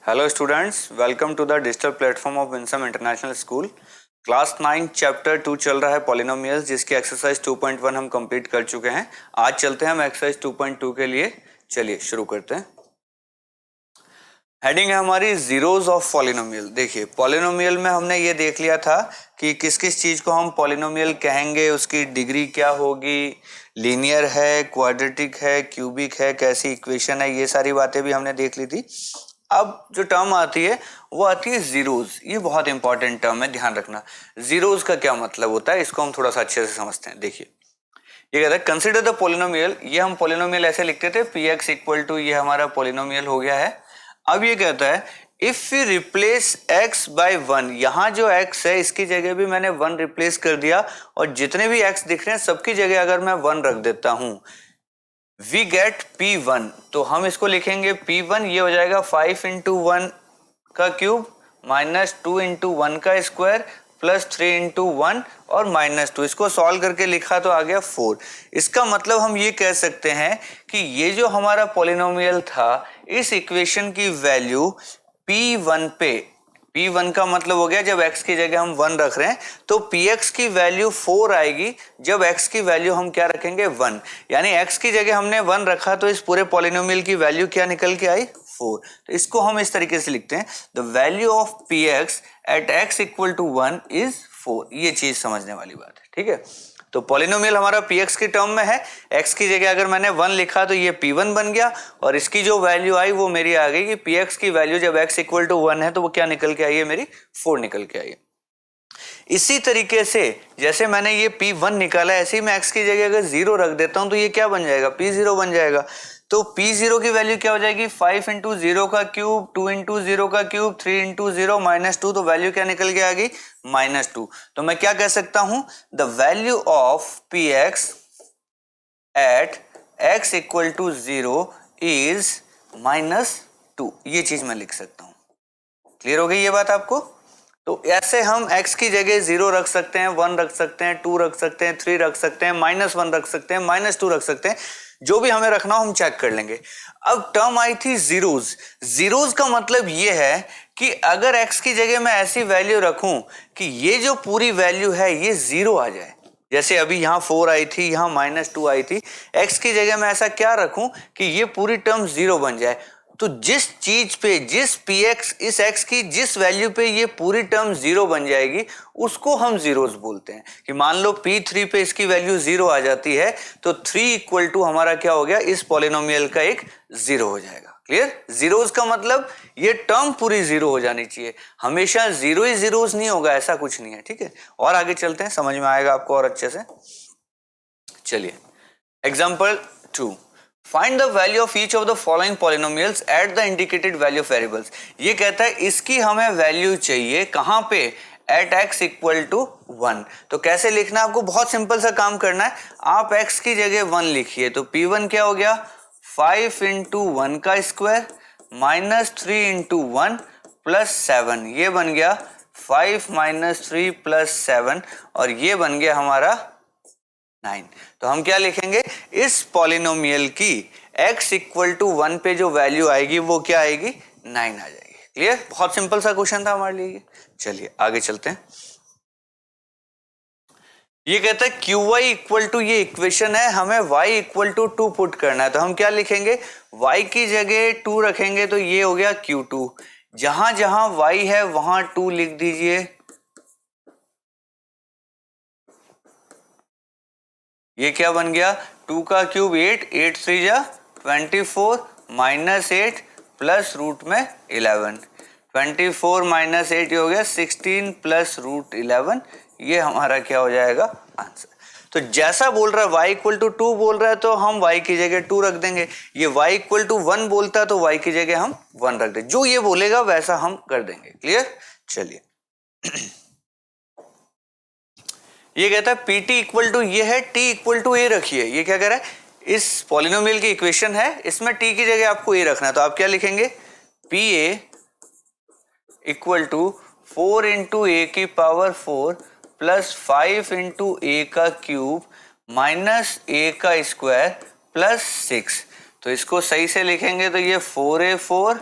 Hello students, welcome to the digital platform of Winsome International School. Class 9 chapter 2 चल रहा है polynomials, जिसकी exercise 2.1 हम कंप्लीट कर चुके हैं। आज चलते हैं हम एक्सरसाइज 2.2 के लिए। चलिए शुरू करते हैं। हेडिंग है हमारी जीरोज ऑफ पॉलिनोमियल। देखिए, पॉलिनोमियल में हमने ये देख लिया था कि किस किस चीज को हम पॉलिनोमियल कहेंगे, उसकी डिग्री क्या होगी, लीनियर है, क्वाड्रेटिक है, क्यूबिक है, कैसी इक्वेशन है, ये सारी बातें भी हमने देख ली थी। अब जो टर्म आती है वो आती है जीरोज। ये बहुत इंपॉर्टेंट टर्म है, ध्यान रखना। जीरोज का क्या मतलब होता है, इसको हम थोड़ा सा अच्छे से समझते हैं। देखिए, ये कहता है कंसिडर द पोलिनोमियल। ये हम पोलिनोमियल ऐसे लिखते थे, पी एक्स इक्वल टू, ये हमारा पोलिनोमियल हो गया है। अब ये कहता है if you replace x by 1, यहां जो x है इसकी जगह भी मैंने 1 रिप्लेस कर दिया, और जितने भी x दिख रहे हैं सबकी जगह अगर मैं 1 रख देता हूं, वी गेट P1। तो हम इसको लिखेंगे P1, ये हो जाएगा 5 इंटू 1 का क्यूब माइनस 2 इंटू 1 का स्क्वायर प्लस 3 इंटू 1 और माइनस 2। इसको सॉल्व करके लिखा तो आ गया 4। इसका मतलब हम ये कह सकते हैं कि ये जो हमारा पॉलिनोमियल था, इस इक्वेशन की वैल्यू P1 पे, P1 का मतलब हो गया जब x की जगह हम 1 रख रहे हैं तो Px की वैल्यू 4 आएगी जब x की वैल्यू हम क्या रखेंगे 1। यानी x की जगह हमने 1 रखा तो इस पूरे पॉलिनोमियल की वैल्यू क्या निकल के आई, 4। तो इसको हम इस तरीके से लिखते हैं, the value of Px at x equal to 1 is 4। ये चीज समझने वाली बात है, ठीक है। तो पॉलिनोमियल हमारा Px की टर्म में है, x की जगह अगर मैंने 1 लिखा तो ये P1 बन गया, और इसकी जो वैल्यू आई वो मेरी आ गई कि Px की वैल्यू जब x इक्वल टू 1 है तो वो क्या निकल के आई है, मेरी 4 निकल के आई है। इसी तरीके से जैसे मैंने ये P1 निकाला, ऐसे ही मैं x की जगह अगर 0 रख देता हूं तो ये क्या बन जाएगा, P0 बन जाएगा। तो P0 की वैल्यू क्या हो जाएगी, 5 इंटू 0 का क्यूब, 2 इंटू 0 का क्यूब, 3 इंटू 0 माइनस 2। तो वैल्यू क्या निकल के आ गई, -2। तो मैं क्या कह सकता हूं, the value of Px at x equal to 0 is -2। ये चीज मैं लिख सकता हूं। क्लियर हो गई ये बात आपको। तो ऐसे हम x की जगह 0 रख सकते हैं, 1 रख सकते हैं, 2 रख सकते हैं, 3 रख सकते हैं, -1 रख सकते हैं, -2 रख सकते हैं, जो भी हमें रखना हो हम चेक कर लेंगे। अब टर्म आई थी जीरोज। जीरोज का मतलब ये है कि अगर x की जगह मैं ऐसी वैल्यू रखूं कि ये जो पूरी वैल्यू है ये 0 आ जाए, जैसे अभी यहां 4 आई थी, यहां -2 आई थी, x की जगह मैं ऐसा क्या रखूं कि ये पूरी टर्म 0 बन जाए। तो जिस चीज पे, जिस px, इस x की जिस वैल्यू पे ये पूरी टर्म 0 बन जाएगी उसको हम जीरोस बोलते हैं। कि मान लो P3 पे इसकी वैल्यू 0 आ जाती है तो 3 इक्वल टू हमारा क्या हो गया, इस पॉलिनोमियल का एक 0 हो जाएगा। क्लियर। जीरोस का मतलब ये टर्म पूरी 0 हो जानी चाहिए, हमेशा 0 ही जीरोस नहीं होगा, ऐसा कुछ नहीं है, ठीक है। और आगे चलते हैं, समझ में आएगा आपको और अच्छे से। चलिए, example 2, find the value of each of the following polynomials at the indicated value of variables. ये कहता है इसकी हमें वैल्यू चाहिए कहां पे, एट x इक्वल टू 1। तो कैसे लिखना है आपको, बहुत सिंपल सा काम करना है। आप x की जगह 1 लिखिए तो P1 क्या हो गया, 5 इंटू 1 का स्क्वायर माइनस 3 इंटू 1 प्लस 7। ये बन गया 5 माइनस 3 प्लस 7, और ये बन गया हमारा 9। तो हम क्या लिखेंगे, इस पॉलिनोमियल की x इक्वल टू 1 पे जो वैल्यू आएगी वो क्या आएगी, 9 आ जाएगी। क्लियर। बहुत सिंपल सा क्वेश्चन था हमारे लिए। चलिए आगे चलते हैं। ये कहता है QY इक्वल टू, ये इक्वेशन है, हमें y इक्वल टू 2 पुट करना है। तो हम क्या लिखेंगे, y की जगह 2 रखेंगे तो ये हो गया Q2। जहां जहां y है वहां 2 लिख दीजिए। ये क्या बन गया, 2 का क्यूब 8, 8 3 जा 24 माइनस 8 प्लस रूट में 11, 24 माइनस 8 ये हो गया 16 प्लस रूट 11। ये हमारा क्या हो जाएगा, आंसर। तो जैसा बोल रहा है y इक्वल टू 2 बोल रहा है तो हम y की जगह 2 रख देंगे। ये y इक्वल टू 1 बोलता है तो y की जगह हम 1 रख देंगे। जो ये बोलेगा वैसा हम कर देंगे। क्लियर। चलिए ये कहता है PT इक्वल टू, ये है t इक्वल टू a रखिए। ये क्या कह रहा है, इस पॉलिनोमियल की इक्वेशन है, इसमें t की जगह आपको a रखना है। तो आप क्या लिखेंगे, PA इक्वल टू 4 इंटू ए की पावर 4 प्लस 5 इंटू ए का क्यूब माइनस ए का स्क्वायर प्लस 6। तो इसको सही से लिखेंगे तो ये 4A4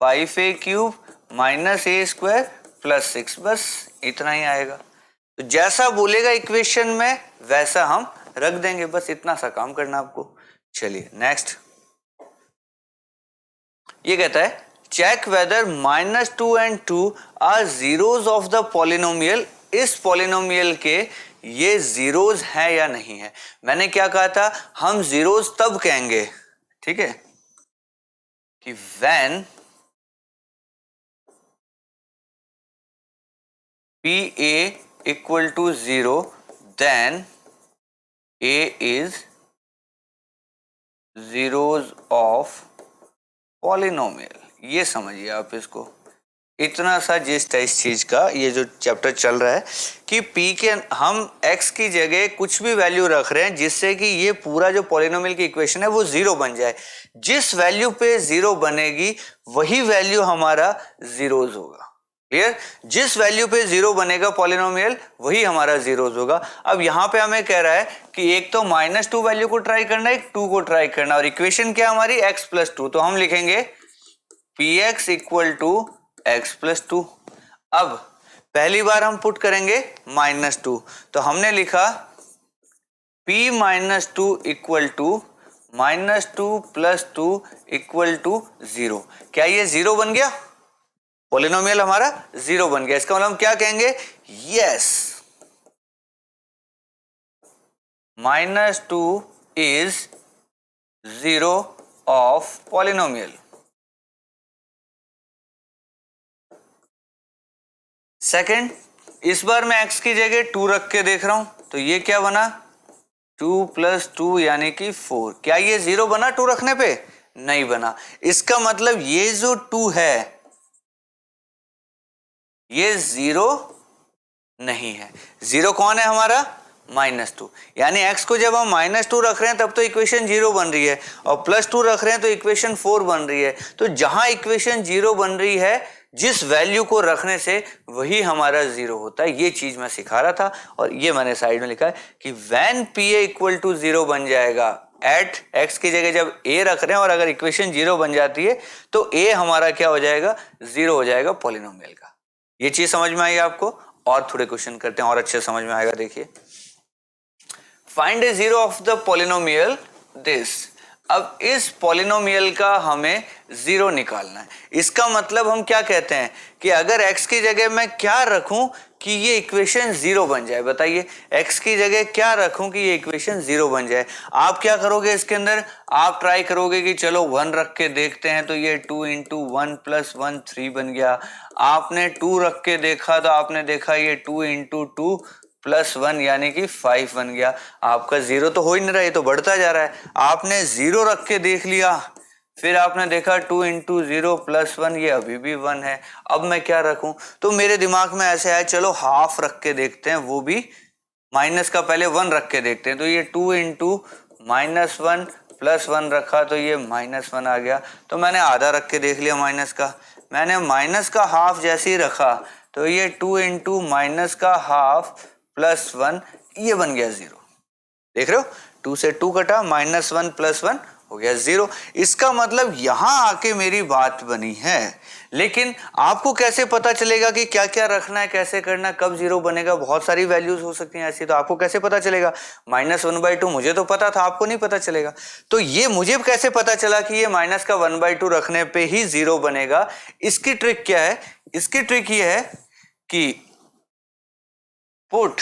5a³ माइनस ए स्क्वायर प्लस 6, बस इतना ही आएगा। तो जैसा बोलेगा इक्वेशन में वैसा हम रख देंगे, बस इतना सा काम करना आपको। चलिए नेक्स्ट, ये कहता है check whether -2 and 2 are zeros of the polynomial. इस पॉलिनोमियल के ये जीरोज है या नहीं है। मैंने क्या कहा था, हम जीरोज तब कहेंगे, ठीक है, कि when PA equal to 0 then A is zeros of polynomial। ये समझिए आप इसको, इतना सा जिस्ट है इस चीज का। ये जो चैप्टर चल रहा है कि P के हम x की जगह कुछ भी वैल्यू रख रहे हैं जिससे कि ये पूरा जो पॉलिनोमियल की इक्वेशन है वो जीरो बन जाए। जिस वैल्यू पे जीरो बनेगी वही वैल्यू हमारा जीरोज होगा। क्लियर, जिस वैल्यू पे जीरो बनेगा पॉलिनोमियल वही हमारा जीरोज होगा। अब यहां पे हमें कह रहा है कि एक तो -2 वैल्यू को ट्राई करना है, एक 2 को ट्राई करना, और इक्वेशन क्या हमारी x + 2। तो हम लिखेंगे px = x + 2। अब पहली बार हम पुट करेंगे -2, तो हमने लिखा p - 2 = -2 + 2 = 0। क्या ये जीरो बन गया? पॉलिनोमियल हमारा जीरो बन गया। इसका मतलब हम क्या कहेंगे, yes -2 is zero of polynomial. Second, इस बार मैं x की जगह 2 रख के देख रहा हूं, तो ये क्या बना, 2 + 2 यानी कि 4। क्या ये जीरो बना 2 रखने पे? नहीं बना। इसका मतलब ये जो 2 है ये जीरो नहीं है। जीरो कौन है हमारा, -2। यानी x को जब हम -2 रख रहे हैं तब तो इक्वेशन जीरो बन रही है, और +2 रख रहे हैं तो इक्वेशन 4 बन रही है। तो जहां इक्वेशन जीरो बन रही है जिस वैल्यू को रखने से वही हमारा जीरो होता है। ये चीज मैं सिखा रहा था, और ये मैंने साइड में लिखा है कि व्हेन PA = 0 बन जाएगा एट x की जगह जब a रख रहे हैं और अगर इक्वेशन जीरो बन जाती है तो a हमारा क्या हो जाएगा, जीरो हो जाएगा पॉलिनोमियल का। ये चीज समझ में आई आपको? और थोड़े क्वेश्चन करते हैं और अच्छे समझ में आएगा। देखिए, find A zero of the polynomial this. अब इस पॉलिनोमियल का हमें जीरो निकालना है। इसका मतलब हम क्या कहते हैं कि अगर x की जगह मैं क्या रखूं कि ये इक्वेशन जीरो बन जाए। बताइए, x की जगह क्या रखूं कि ये इक्वेशन जीरो बन जाए। आप क्या करोगे इसके अंदर, आप ट्राई करोगे कि चलो 1 रख के देखते हैं, तो ये 2 × 1 + 1 3 बन गया। आपने 2 रख के देखा तो आपने देखा ये 2 × 2 + 1 यानी कि 5 बन गया। आपका जीरो तो हो ही नहीं रहा, ये तो बढ़ता जा रहा है। आपने 0 रख के देख लिया, फिर आपने देखा 2 × 0 + 1 ये अभी भी 1 है। अब मैं क्या रखूं, तो मेरे दिमाग में ऐसे आया चलो हाफ रख के देखते हैं, वो भी माइनस का पहले 1 रख के देखते हैं। तो ये 2 × -1 + 1 रखा तो ये -1 आ गया। तो मैंने आधा रख के देख लिया माइनस का। मैंने माइनस का हाफ जैसे ही रखा तो ये 2 × -1/2 + 1 ये बन गया जीरो। देख रहे हो, 2 से 2 कटा, -1 + 1 हो गया जीरो। इसका मतलब यहां आके मेरी बात बनी है। लेकिन आपको कैसे पता चलेगा कि क्या क्या रखना है, कैसे करना, कब जीरो बनेगा? बहुत सारी वैल्यूज हो सकती हैं ऐसी, तो आपको कैसे पता चलेगा? -1/2 मुझे तो पता था, आपको नहीं पता चलेगा। तो ये मुझे कैसे पता चला कि ये -1/2 रखने पे ही जीरो बनेगा? इसकी ट्रिक क्या है? इसकी ट्रिक ये है कि पुट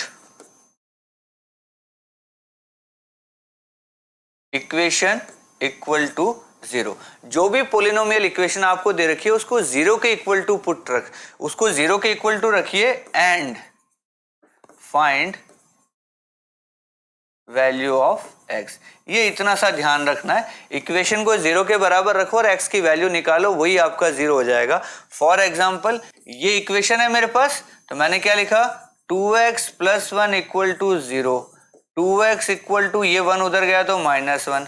इक्वेशन इक्वल टू 0। जो भी पोलिनोमियल इक्वेशन आपको दे रखी है उसको 0 के इक्वल टू पुट रख, उसको 0 के इक्वल टू रखिए and find value of x। ये इतना सा ध्यान रखना है, इक्वेशन को 0 के बराबर रखो और x की वैल्यू निकालो, वही आपका 0 हो जाएगा। फॉर एग्जाम्पल ये इक्वेशन है मेरे पास, तो मैंने क्या लिखा, 2x + 1 = 0। 2x = ये 1 उधर गया तो -1,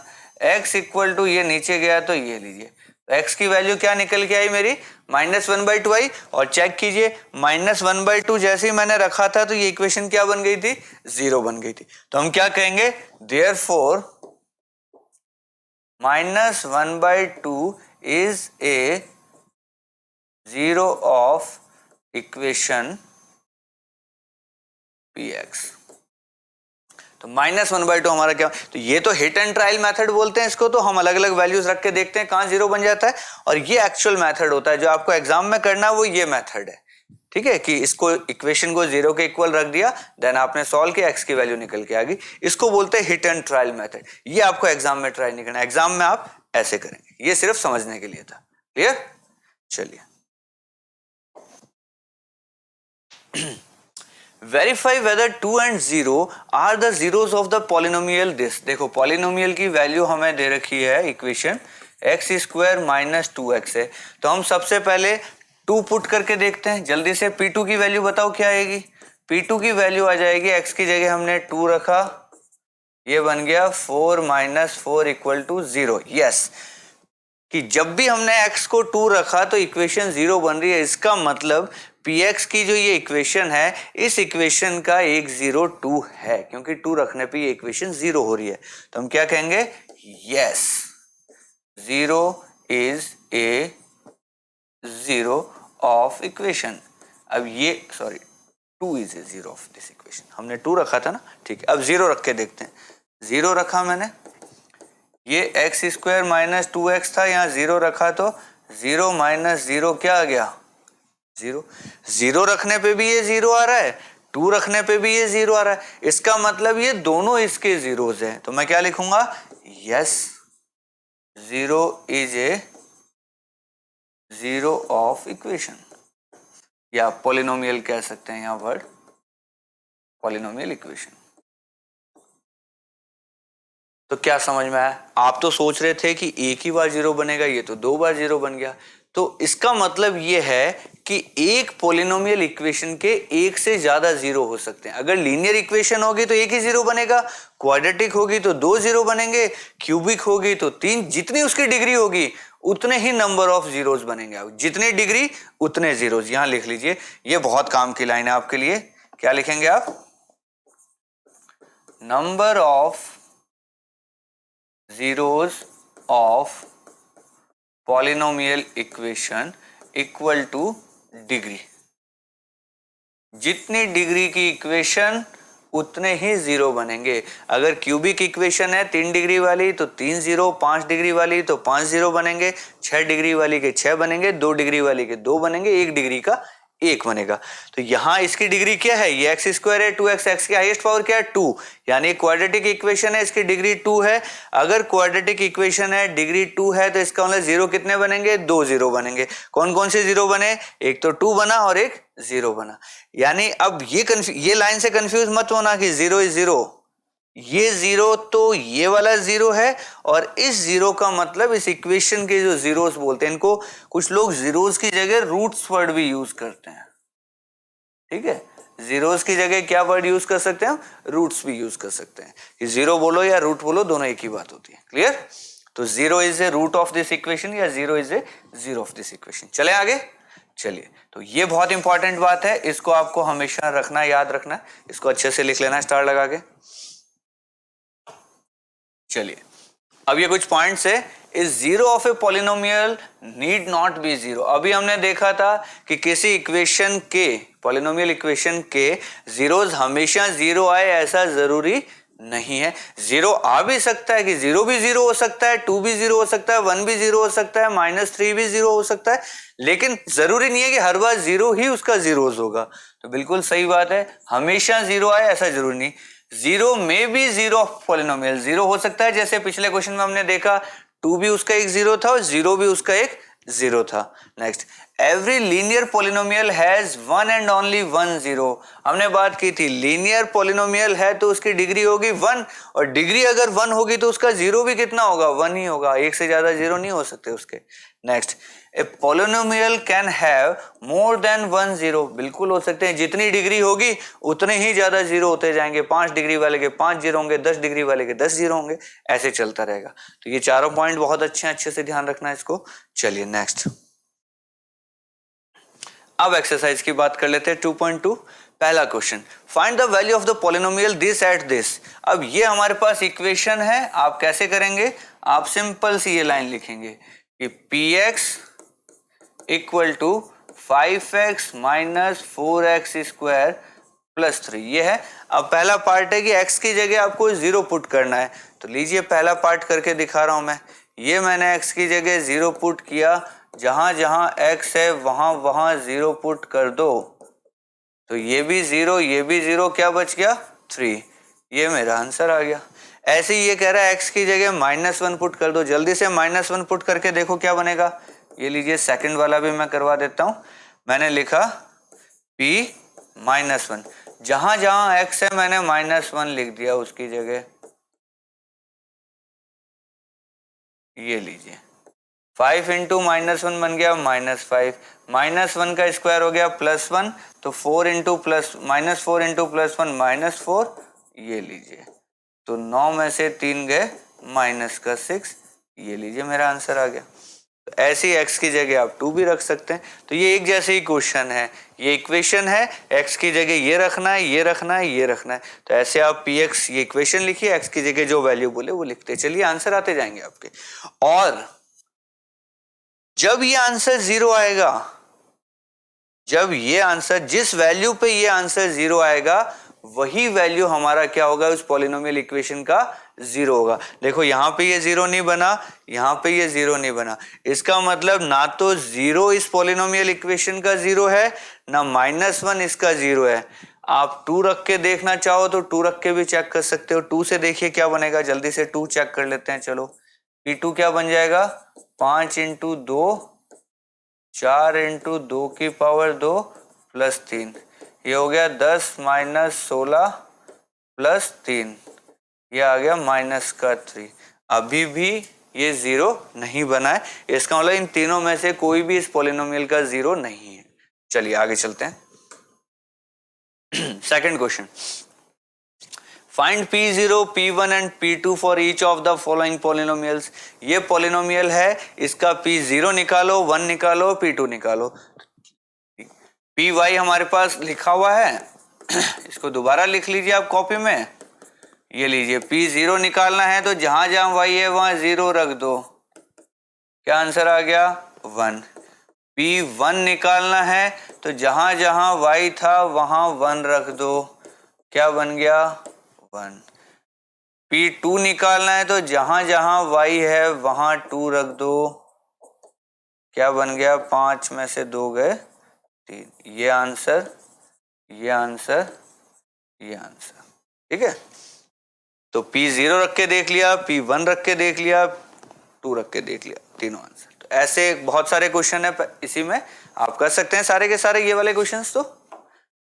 x = ये नीचे गया तो ये लीजिए, तो x की वैल्यू क्या निकल के आई मेरी, -1/2 आई। और चेक कीजिए, -1/2 जैसे ही मैंने रखा था तो ये इक्वेशन क्या बन गई थी, 0 बन गई थी। तो हम क्या कहेंगे, therefore -1/2 is a zero of equation px। तो -1/2 हमारा क्या, तो ये तो हिट एंड ट्रायल मेथड बोलते हैं इसको, तो हम अलग अलग वैल्यूज रख के देखते हैं कहां जीरो बन जाता है, और ये एक्चुअल मेथड होता है जो आपको एग्जाम में करना है, वो ये मेथड है। ठीक है, कि इसको इक्वेशन को जीरो के इक्वल रख दिया, देन आपने सॉल्व किया, एक्स की वैल्यू निकल के आ गई, इसको बोलते हैं हिट एंड ट्रायल मेथड। ये आपको एग्जाम में ट्राई नहीं करना, एग्जाम में आप ऐसे करेंगे, ये सिर्फ समझने के लिए था। क्लियर? चलिए, verify whether 2 and 0 are the zeros of the polynomial this. देखो पॉलिनोमियल की वैल्यू हमें दे रखी है इक्वेशन x² - 2x है, तो हम सबसे पहले 2 पुट करके देखते हैं जल्दी से। p2 की वैल्यू बताओ क्या आएगी? p2 की वैल्यू आ जाएगी, x की जगह हमने 2 रखा, ये बन गया 4 - 4 = 0। यस, कि जब भी हमने x को 2 रखा तो इक्वेशन 0 बन रही है, इसका मतलब px की जो ये इक्वेशन है, इस इक्वेशन का एक 0 2 है, क्योंकि 2 रखने पे ये इक्वेशन 0 हो रही है। तो हम क्या कहेंगे? Yes, 0 is a 0 of equation. अब ये 2 is a 0 of this equation, हमने 2 रखा था ना, ठीक है। अब 0 रख के देखते हैं, 0 रखा मैंने, ये x² - 2x था, यहाँ 0 रखा तो 0 - 0 क्या आ गया? 0। 0 रखने पे भी ये 0 आ रहा है, 2 रखने पे भी ये 0 आ रहा है, इसका मतलब ये दोनों इसके जीरोज हैं। तो मैं क्या लिखूंगा? Yes, 0 is a 0 of equation, या पॉलिनोमियल कह सकते हैं यहाँ वर्ड, पॉलिनोमियल इक्वेशन। तो क्या समझ में आया? आप तो सोच रहे थे कि एक ही बार 0 बनेगा, ये तो 2 बार 0 बन गया। तो इसका मतलब ये है कि एक पॉलिनोमियल इक्वेशन के एक से ज्यादा 0 हो सकते हैं। अगर लीनियर इक्वेशन होगी तो एक ही 0 बनेगा, क्वाड्रेटिक होगी तो 2 0 बनेंगे, क्यूबिक होगी तो 3, जितनी उसकी डिग्री होगी उतने ही नंबर ऑफ जीरोस बनेंगे। जितनी डिग्री उतने जीरोस, यहां लिख लीजिए, ये बहुत काम की लाइन है आपके लिए। क्या लिखेंगे आप? Number of zeros of polynomial equation equal to degree. जितनी डिग्री की इक्वेशन उतने ही 0 बनेंगे। अगर क्यूबिक इक्वेशन है 3 डिग्री वाली तो 3 0, 5 डिग्री वाली तो 5 0 बनेंगे, 6 डिग्री वाली के 6 बनेंगे, 2 डिग्री वाली के 2 बनेंगे, 1 डिग्री का 1 बनेगा। तो यहां इसकी डिग्री क्या है? ये x² है, 2x, x की हाईएस्ट पावर क्या है? 2, यानी क्वाड्रेटिक इक्वेशन है, इसकी डिग्री 2 है। अगर क्वाड्रेटिक इक्वेशन है, डिग्री 2 है, तो इसका मतलब 0 कितने बनेंगे? 2 0 बनेंगे। कौन कौन से 0 बने? एक तो 2 बना और एक 0 बना। यानी अब ये लाइन से कंफ्यूज मत होना कि 0 इज 0, ये 0 तो ये वाला 0 है, और इस 0 का मतलब इस इक्वेशन के जो जीरोस बोलते हैं, इनको कुछ लोग जीरोस की जगह रूट्स वर्ड भी यूज करते हैं। ठीक है, जीरोस की जगह क्या वर्ड यूज कर सकते हैं? रूट्स भी यूज कर सकते हैं। कि 0 बोलो या रूट बोलो, दोनों एक ही बात होती है। क्लियर? तो 0 is a root of this equation या 0 is a 0 of this equation. चले आगे। चलिए, तो ये बहुत इंपॉर्टेंट बात है, इसको आपको हमेशा रखना, याद रखना है, इसको अच्छे से लिख लेना स्टार लगा के। चलिए, अब ये कुछ पॉइंट्स है। Is 0 of a polynomial need not be 0। अभी हमने देखा था कि किसी इक्वेशन के, पॉलिनोमियल इक्वेशन के जीरोस हमेशा 0 आए ऐसा जरूरी नहीं है। 0 आ भी सकता है, कि 0 भी 0 हो सकता है, 2 भी 0 हो सकता है, 1 भी 0 हो सकता है, -3 भी 0 हो सकता है, लेकिन जरूरी नहीं है कि हर बार 0 ही उसका जीरोस होगा। तो बिल्कुल सही बात है, हमेशा 0 आए ऐसा जरूरी नहीं। 0 में भी 0 ऑफ पॉलिनोमियल 0 हो सकता है, जैसे पिछले क्वेश्चन में हमने देखा 2 भी उसका एक 0 था और 0 भी उसका एक 0 था। Next, every linear polynomial has one and only 1 0। हमने बात की थी लीनियर पॉलिनोमियल है तो उसकी डिग्री होगी 1, और डिग्री अगर 1 होगी तो उसका 0 भी कितना होगा? 1 ही होगा, एक से ज्यादा 0 नहीं हो सकते उसके। Next, a polynomial can have more than 1 0। बिल्कुल हो सकते हैं, जितनी डिग्री होगी उतने ही ज्यादा 0 होते जाएंगे। 5 डिग्री वाले के 5 0 होंगे, 10 डिग्री वाले के 10 0 होंगे, ऐसे चलता रहेगा। तो ये चारों पॉइंट बहुत अच्छे हैं, अच्छे से ध्यान रखना है इसको। चलिए नेक्स्ट, अब एक्सरसाइज की बात कर लेते हैं 2.2। पहला question, find the value of the polynomial this at this. अब ये हमारे पास इक्वेशन है, आप कैसे करेंगे? आप सिंपल सी ये लाइन लिखेंगे कि px equal to 5x minus 4x square plus 3 ये है। अब पहला पार्ट है कि x की जगह आपको 0 पुट करना है, तो लीजिए पहला पार्ट करके दिखा रहा हूं मैं। ये मैंने x की जगह 0 पुट किया, जहां जहां x है वहां वहां 0 पुट कर दो, तो ये भी 0 ये भी 0, क्या बच गया 3, ये मेरा आंसर आ गया। ऐसे ही ये कह रहा है x की जगह -1 पुट कर दो, जल्दी से -1 पुट करके देखो क्या बनेगा। ये लीजिए सेकंड वाला भी मैं करवा देता हूं। मैंने लिखा p -1, जहां जहां x है मैंने -1 लिख दिया उसकी जगह। ये लीजिए 5 इंटू -1 बन गया -5, -1 का स्क्वायर हो गया +1, तो 4 इंटू -4 इंटू +1 -4, ये लीजिए, तो 9 में से 3 गए -6, ये लीजिए मेरा आंसर आ गया। तो ऐसे ही x की जगह आप 2 भी रख सकते हैं। तो ये एक जैसे ही क्वेश्चन है, ये इक्वेशन है, x की जगह ये रखना है, ये रखना है, ये रखना है, तो ऐसे आप px ये इक्वेशन लिखिए, x की जगह जो वैल्यू बोले वो लिखते चलिए, आंसर आते जाएंगे आपके। और जब ये आंसर 0 आएगा, जब ये आंसर जिस वैल्यू पे ये आंसर 0 आएगा वही वैल्यू हमारा क्या होगा उस पॉलिनोमियल इक्वेशन का 0 होगा। देखो यहां पे ये 0 नहीं बना, यहां पे ये 0 नहीं बना, इसका मतलब ना तो 0 इस पॉलिनोमियल इक्वेशन का 0 है, ना -1 इसका 0 है। आप 2 रख के देखना चाहो तो 2 रख के भी चेक कर सकते हो। 2 से देखिए क्या बनेगा, जल्दी से 2 चेक कर लेते हैं। चलो P2 क्या बन जाएगा, 5 इंटू 2 4 इंटू 2 की पावर 2 प्लस 3, ये हो गया 10 माइनस 16 प्लस 3, ये आ गया -3। अभी भी ये 0 नहीं बना है, इसका मतलब इन तीनों में से कोई भी इस पॉलिनोमियल का 0 नहीं है। चलिए आगे चलते हैं। Second question, find P0, P1 and P2 for each of the following polynomials. ये पॉलिनोमियल है, इसका P0 निकालो, 1 निकालो, P2 निकालो। Py हमारे पास लिखा हुआ है, इसको दोबारा लिख लीजिए आप कॉपी में। ये लीजिए P0 निकालना है तो जहां जहां y है वहां 0 रख दो, क्या आंसर आ गया 1। P1 निकालना है तो जहां जहां y था वहां 1 रख दो, क्या बन गया 1। P2 निकालना है तो जहां जहां y है वहां 2 रख दो, क्या बन गया 5 में से 2 गए 3, ये आंसर, ये आंसर, ये आंसर, ठीक है। तो P0 रख के देख लिया, P1 रख के देख लिया, 2 रख के देख लिया, तीनों आंसर। तो ऐसे बहुत सारे क्वेश्चन है, इसी में आप कर सकते हैं सारे के सारे ये वाले क्वेश्चंस। तो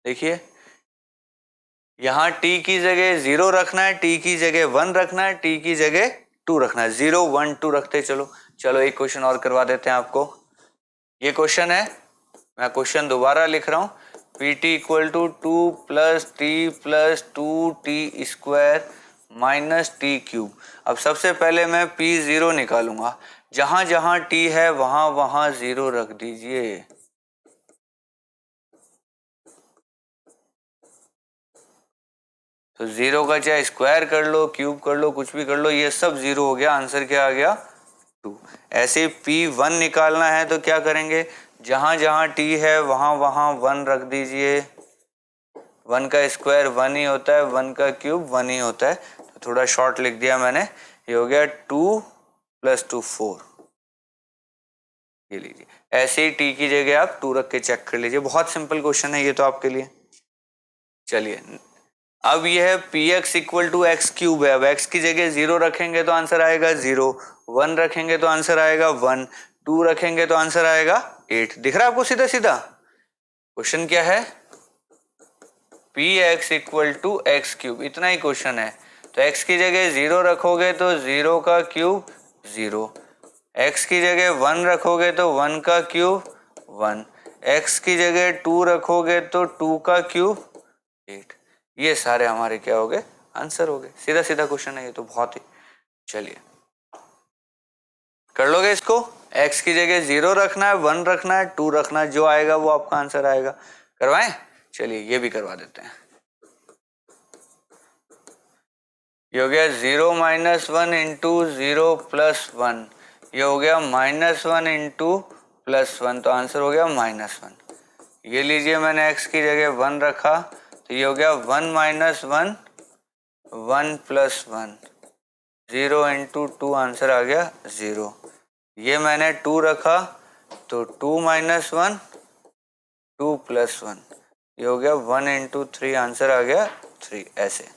देखिए यहाँ t की जगह 0 रखना है, t की जगह 1 रखना है, t की जगह 2 रखना है, 0 1 2 रखते चलो। चलो एक क्वेश्चन और करवा देते हैं आपको। ये क्वेश्चन है, मैं क्वेश्चन दोबारा लिख रहा हूँ, Pt equal to 2 plus t plus 2t square minus t cube. अब सबसे पहले मैं P0 निकालूंगा, जहां जहां t है वहां वहां 0 रख दीजिए। तो 0 का चाहे स्क्वायर कर लो, क्यूब कर लो, कुछ भी कर लो, ये सब 0 हो गया, आंसर क्या आ गया 2। ऐसे P1 निकालना है तो क्या करेंगे, जहां जहां t है वहां वहां 1 रख दीजिए। 1 का स्क्वायर 1 ही होता है, 1 का क्यूब 1 ही होता है, तो थोड़ा शॉर्ट लिख दिया मैंने। ये हो गया 2 प्लस 2 4, ये लीजिए। ऐसे ही t की जगह आप 2 रख के चेक कर लीजिए, बहुत सिंपल क्वेश्चन है ये तो आपके लिए। चलिए अब यह है px equal to x cube है। अब x की जगह 0 रखेंगे तो आंसर आएगा 0, 1 रखेंगे तो आंसर आएगा 1, 2 रखेंगे तो आंसर आएगा 8। दिख रहा है आपको सीधा सीधा। क्वेश्चन क्या है, px equal to x cube, इतना ही क्वेश्चन है। तो x की जगह 0 रखोगे तो 0 का क्यूब 0, x की जगह 1 रखोगे तो 1 का क्यूब 1, x की जगह 2 रखोगे तो 2 का क्यूब 8। ये सारे हमारे क्या हो गए, आंसर हो गए। सीधा सीधा क्वेश्चन है ये तो, बहुत ही। चलिए कर लोगे इसको, x की जगह 0 रखना है, 1 रखना है, 2 रखना है, जो आएगा वो आपका आंसर आएगा। करवाएं, चलिए ये भी करवा देते हैं। ये हो गया 0 माइनस 1 इंटू 0 प्लस 1, ये हो गया -1 इंटू +1, तो आंसर हो गया -1। ये लीजिए मैंने x की जगह 1 रखा तो ये हो गया 1 माइनस 1 1 प्लस 1 0 इंटू 2 आंसर आ गया 0। ये मैंने 2 रखा तो 2 माइनस 1 2 प्लस 1 ये हो गया 1 इंटू 3 आंसर आ गया 3। ऐसे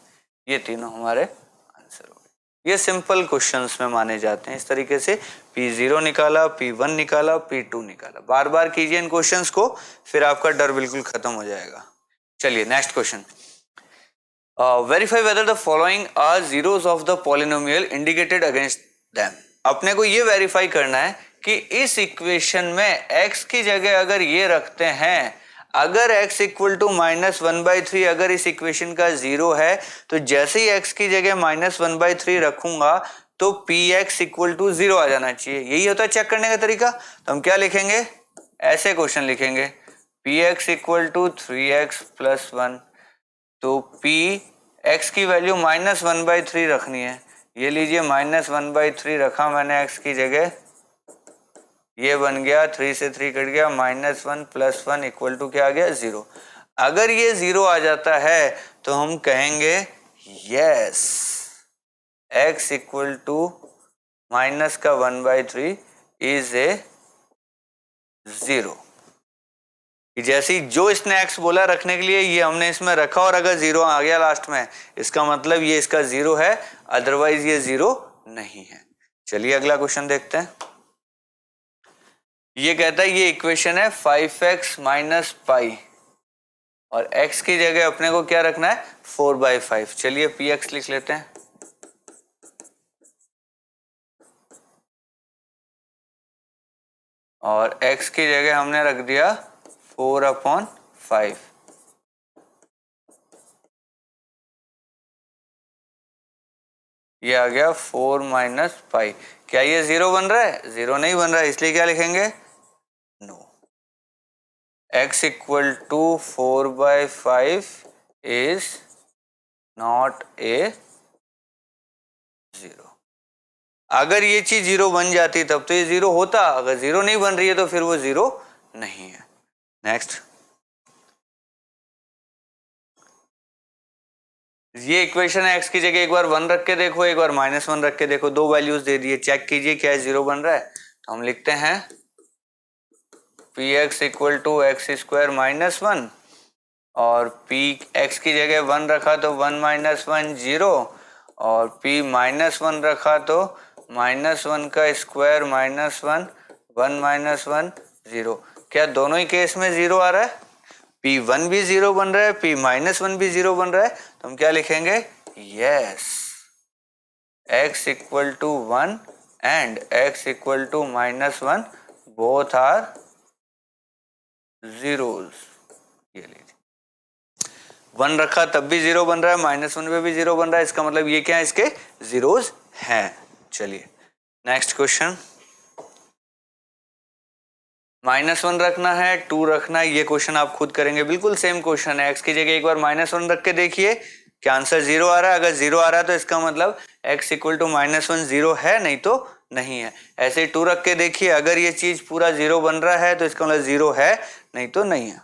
ये तीनों हमारे आंसर हो गए। ये सिंपल क्वेश्चंस में माने जाते हैं। इस तरीके से P0 निकाला, P1 निकाला, P2 निकाला। बार बार कीजिए इन क्वेश्चंस को, फिर आपका डर बिल्कुल खत्म हो जाएगा। चलिए next question. Verify whether the following are zeros of the polynomial indicated against them. अपने को ये वेरीफाई करना है कि इस इक्वेशन में x की जगह अगर ये रखते हैं, अगर x इक्वल टू -1/3 अगर इस इक्वेशन का 0 है तो जैसे ही x की जगह -1/3 रखूंगा तो px इक्वल टू 0 आ जाना चाहिए। यही होता है चेक करने का तरीका। तो हम क्या लिखेंगे, ऐसे क्वेश्चन लिखेंगे px equal to 3x plus 1। तो p x की वैल्यू -1/3 रखनी है। ये लीजिए -1/3 रखा मैंने x की जगह, ये बन गया 3 से 3 कट गया -1 प्लस 1 इक्वल टू क्या आ गया 0। अगर ये 0 आ जाता है तो हम कहेंगे yes x equal to minus का 1/3 इज ए 0। जैसे जो इसने x बोला रखने के लिए ये हमने इसमें रखा और अगर 0 आ गया लास्ट में, इसका मतलब ये इसका 0 है, अदरवाइज ये 0 नहीं है। चलिए अगला क्वेश्चन देखते हैं। ये कहता है ये इक्वेशन है 5x माइनस पाई और x की जगह अपने को क्या रखना है 4/5। चलिए px लिख लेते हैं। और x की जगह हमने रख दिया 4/5। ये आ गया 4 माइनस पाई। क्या ये 0 बन रहा है? 0 नहीं बन रहा है, इसलिए क्या लिखेंगे no. x equal to 4/5 is not a 0। अगर ये चीज 0 बन जाती तब तो ये 0 होता, अगर 0 नहीं बन रही है तो फिर वो 0 नहीं है। नेक्स्ट, ये इक्वेशन है, x की जगह एक बार 1 रख के देखो, एक बार -1 रख के देखो, दो वैल्यूज दे दिए, चेक कीजिए क्या 0 बन रहा है। तो हम लिखते हैं px इक्वल टू x² -1 और x की जगह 1 रखा तो 1 - 1 0 और p -1 रखा तो -1 का स्क्वायर -1 1 - 1 0। क्या दोनों ही केस में 0 आ रहा है? P1 भी 0 बन रहा है, P -1 भी 0 बन रहा है। तो हम क्या लिखेंगे yes x equal to 1 and x equal to -1 both are zeros. ये लीजिए 1 रखा तब भी 0 बन रहा है, -1 पे भी 0 बन रहा है, इसका मतलब ये क्या है इसके जीरोस हैं। चलिए नेक्स्ट क्वेश्चन। -1 रखना है, 2 रखना है, ये क्वेश्चन आप खुद करेंगे, बिल्कुल सेम क्वेश्चन है। x की जगह एक बार -1 रख के देखिए क्या आंसर 0 आ रहा है। अगर 0 आ रहा है तो इसका मतलब x इक्वल टू -1 0 है, नहीं तो नहीं है। ऐसे 2 रख के देखिए, अगर ये चीज पूरा 0 बन रहा है तो इसका मतलब 0 है, नहीं तो नहीं है।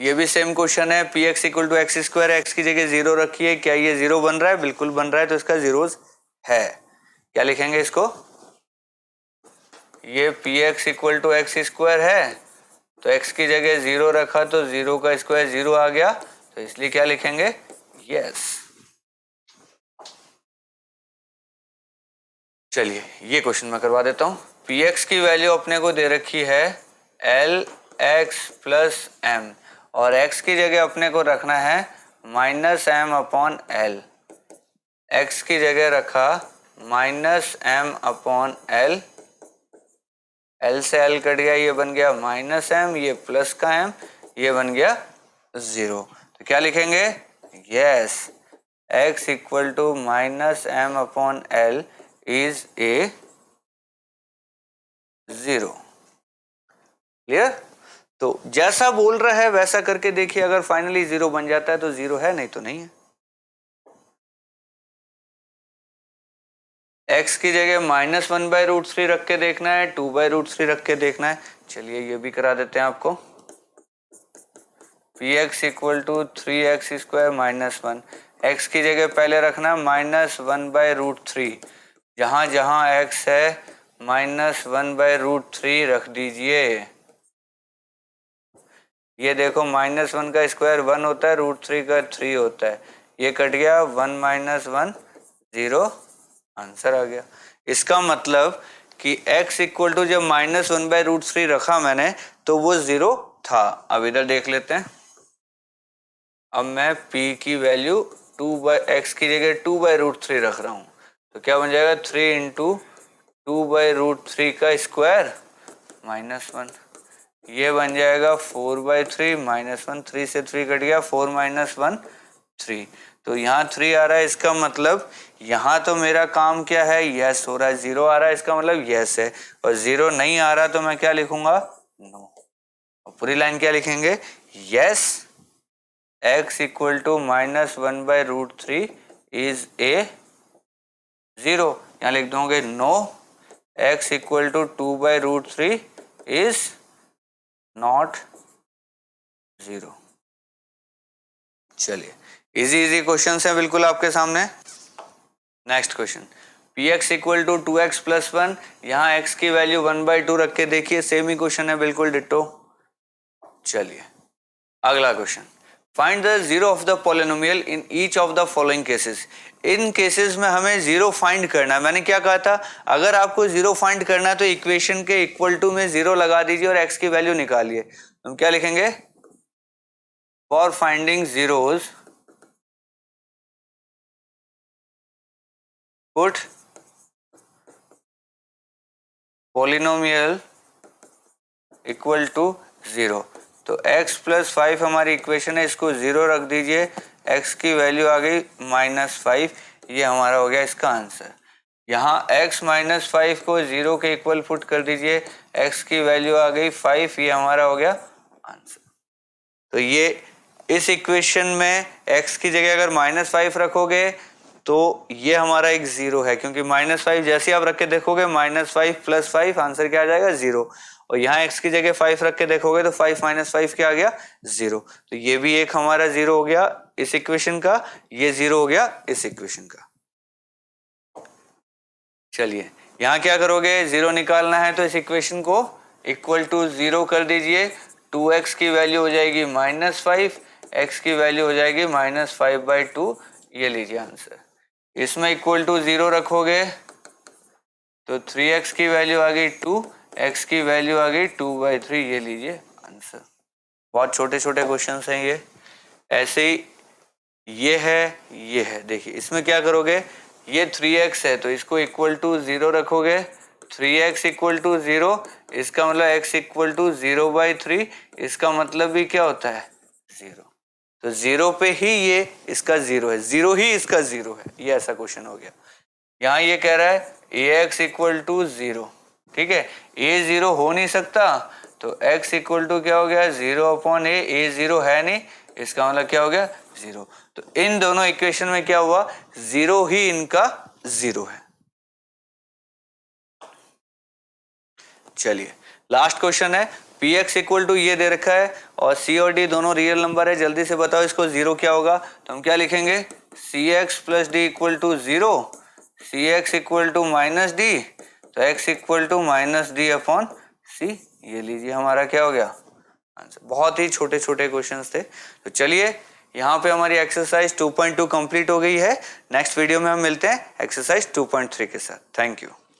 ये भी सेम क्वेश्चन है, px equal to x², x की जगह 0 रखिए, क्या ये 0 बन रहा है? बिल्कुल बन रहा है, तो इसका जीरोस है। क्या लिखेंगे इसको? ये px इक्वल टू x² है तो x की जगह 0 रखा तो 0 का स्क्वायर 0 आ गया, तो इसलिए क्या लिखेंगे यस। चलिए ये क्वेश्चन मैं करवा देता हूं। px की वैल्यू अपने को दे रखी है lx प्लस m और x की जगह अपने को रखना है -m/l। x की जगह रखा -m/l, l से l कट गया, ये बन गया -m, ये प्लस का m, ये बन गया 0। तो क्या लिखेंगे yes x equal to -m/l is a 0। Clear? तो जैसा बोल रहा है वैसा करके देखिए, अगर फाइनली 0 बन जाता है तो 0 है, नहीं तो नहीं है। x की जगह -1/√3 रख के देखना है, 2/√3 रख के देखना है। चलिए ये भी करा देते हैं आपको। px equal to 3x² -1, x की जगह पहले रखना -1/√3, जहां जहां x है -1/√3 रख दीजिए। ये देखो -1 का स्क्वायर 1 होता है, √3 का 3 होता है, ये कट गया 1 - 1 0, आंसर आ गया। इसका मतलब कि x इक्वल टू जब -1/√3 रखा मैंने तो वो 0 था। अब इधर देख लेते हैं। अब मैं p की वैल्यू x की जगह 2/√3 रख रहा हूं, तो क्या बन जाएगा 3 × 2/√3 का स्क्वायर -1, ये बन जाएगा 4/3 -1, 3 से 3 कट गया, 4 - 1 3, तो यहाँ 3 आ रहा है। इसका मतलब यहाँ तो मेरा काम क्या है, यस हो रहा है, 0 आ रहा है, इसका मतलब यस है, और 0 नहीं आ रहा तो मैं क्या लिखूंगा, नो। और पूरी लाइन क्या लिखेंगे, yes x equal to -1/√3 is a 0, यहाँ लिख दोगे no x equal to 2/√3 is not 0। चलिए इजी क्वेश्चन है बिल्कुल आपके सामने। Next question, px equal to 2x + 1, यहाँ x की वैल्यू 1/2 रख के देखिए, सेम ही क्वेश्चन है बिल्कुल डिट्टो। चलिए अगला question, find the zero of the polynomial in each of the following cases. In cases में हमें जीरो फाइंड करना है। मैंने क्या कहा था, अगर आपको जीरो फाइंड करना है तो इक्वेशन के इक्वल टू में 0 लगा दीजिए और x की वैल्यू निकालिए। हम क्या लिखेंगे, for finding zeros put polynomial equal to 0। तो x + 5 हमारी इक्वेशन है, इसको 0 रख दीजिए, x की वैल्यू आ गई -5, ये हमारा हो गया इसका आंसर। यहाँ x - 5 को 0 के इक्वल पुट कर दीजिए, x की वैल्यू आ गई 5, ये हमारा हो गया आंसर। तो ये इस इक्वेशन में x की जगह अगर -5 रखोगे तो ये हमारा एक 0 है, क्योंकि -5 जैसे आप रख के देखोगे -5 + 5 आंसर क्या आ जाएगा 0, और यहाँ x की जगह 5 रख के देखोगे तो 5 - 5 क्या आ गया 0। तो ये भी एक हमारा 0 हो गया इस इक्वेशन का, ये 0 हो गया इस इक्वेशन का। चलिए यहाँ क्या करोगे, 0 निकालना है तो इस इक्वेशन को इक्वल टू 0 कर दीजिए, 2x की वैल्यू हो जाएगी -5, x की वैल्यू हो जाएगी -5/2, ये लीजिए आंसर। इसमें इक्वल टू 0 रखोगे तो 3x की वैल्यू आ गई 2, x की वैल्यू आ गई 2/3, ये लीजिए आंसर। बहुत छोटे छोटे क्वेश्चन हैं ये। ऐसे ही ये है, देखिए इसमें क्या करोगे, ये 3x है तो इसको इक्वल टू 0 रखोगे, 3x इक्वल टू 0, इसका मतलब x इक्वल टू 0/3, इसका मतलब भी क्या होता है 0, तो 0 पे ही ये इसका 0 है, 0 ही इसका 0 है, ये ऐसा क्वेश्चन हो गया। यहाँ ये कह रहा है ax इक्वल टू 0, ठीक है, a 0 हो नहीं सकता तो x इक्वल टू क्या हो गया 0/a, a 0 है नहीं, इसका मतलब क्या हो गया 0। तो इन दोनों इक्वेशन में क्या हुआ, 0 ही इनका 0 है। चलिए लास्ट क्वेश्चन है, px इक्वल टू ये दे रखा है और c और d दोनों रियल नंबर है, जल्दी से बताओ इसको 0 क्या होगा। तो हम क्या लिखेंगे, cx + d equal to 0, cx equal to -d, तो x इक्वल टू -d/c, ये लीजिए हमारा क्या हो गया आंसर। बहुत ही छोटे छोटे क्वेश्चंस थे। तो चलिए यहाँ पे हमारी एक्सरसाइज 2.2 कंप्लीट हो गई है। नेक्स्ट वीडियो में हम मिलते हैं एक्सरसाइज 2.3 के साथ। Thank you.